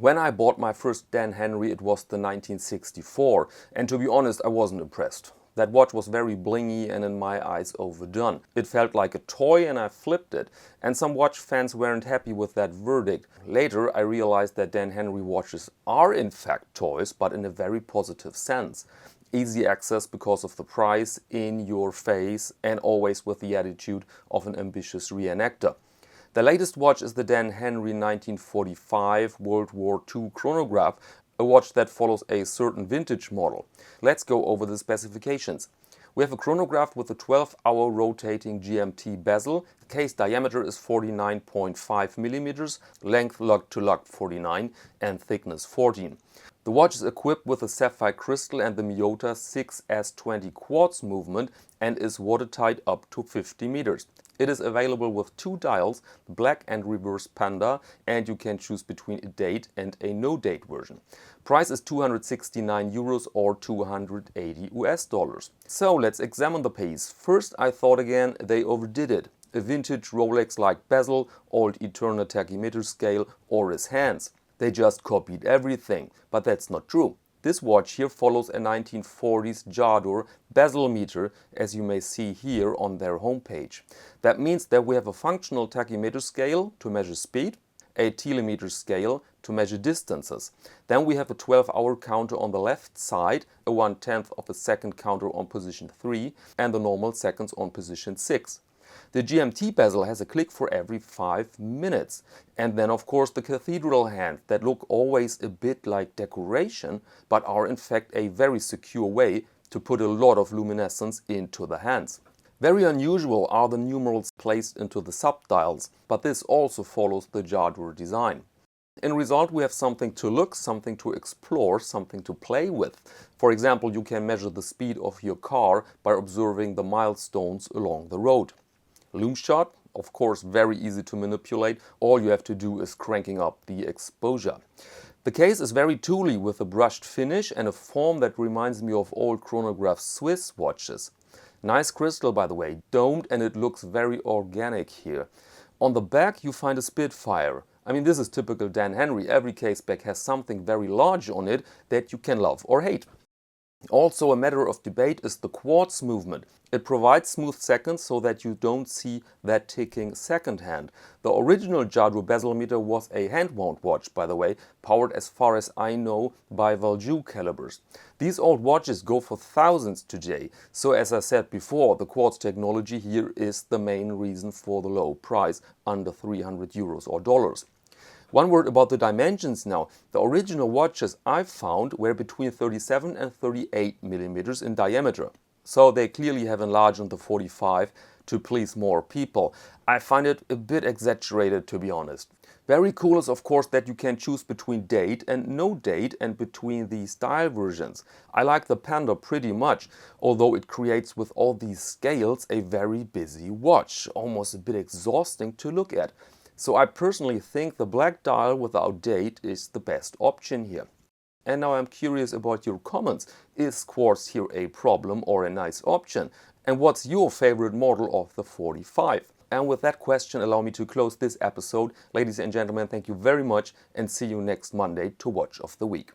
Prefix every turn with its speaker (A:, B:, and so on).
A: When I bought my first Dan Henry, it was the 1964, and to be honest, I wasn't impressed. That watch was very blingy and in my eyes overdone. It felt like a toy and I flipped it, and some watch fans weren't happy with that verdict. Later I realized that Dan Henry watches are in fact toys, but in a very positive sense. Easy access because of the price, in your face, and always with the attitude of an ambitious reenactor. The latest watch is the Dan Henry 1945 World War II chronograph, a watch that follows a certain vintage model. Let's go over the specifications. We have a chronograph with a 12-hour rotating GMT bezel. The case diameter is 49.5 millimeters, length lug to lug 49 and thickness 14. The watch is equipped with a sapphire crystal and the Miyota 6S20 quartz movement and is watertight up to 50 meters. It is available with two dials, black and reverse panda, and you can choose between a date and a no-date version. Price is 269 euros or 280 US dollars. So let's examine the piece. First I thought again they overdid it. A vintage Rolex-like bezel, old Eterna tachymeter scale or his hands. They just copied everything, but that's not true. This watch here follows a 1940s Jador bezel meter, as you may see here on their homepage. That means that we have a functional tachymeter scale to measure speed, a telemeter scale to measure distances. Then we have a 12-hour counter on the left side, a 1/10 of a second counter on position 3 and the normal seconds on position 6. The GMT bezel has a click for every 5 minutes. And then of course the cathedral hands that look always a bit like decoration, but are in fact a very secure way to put a lot of luminescence into the hands. Very unusual are the numerals placed into the subdials, but this also follows the Jador design. In result we have something to look, something to explore, something to play with. For example, you can measure the speed of your car by observing the milestones along the road. Lume shot, of course very easy to manipulate, all you have to do is cranking up the exposure. The case is very tooly with a brushed finish and a form that reminds me of old chronograph Swiss watches. Nice crystal by the way, domed, and it looks very organic here. On the back you find a Spitfire. I mean, this is typical Dan Henry, every caseback has something very large on it that you can love or hate. Also a matter of debate is the quartz movement. It provides smooth seconds so that you don't see that ticking second hand. The original Jador bezel meter was a hand-wound watch, by the way, powered as far as I know by WWII calibers. These old watches go for thousands today, so as I said before, the quartz technology here is the main reason for the low price, under 300 euros or dollars. One word about the dimensions now. The original watches I found were between 37 and 38 millimeters in diameter. So they clearly have enlarged the 45 to please more people. I find it a bit exaggerated, to be honest. Very cool is of course that you can choose between date and no date and between the style versions. I like the Panda pretty much, although it creates with all these scales a very busy watch, almost a bit exhausting to look at. So I personally think the black dial without date is the best option here. And now I'm curious about your comments. Is quartz here a problem or a nice option? And what's your favorite model of the 45? And with that question, allow me to close this episode. Ladies and gentlemen, thank you very much and see you next Monday to Watch of the Week.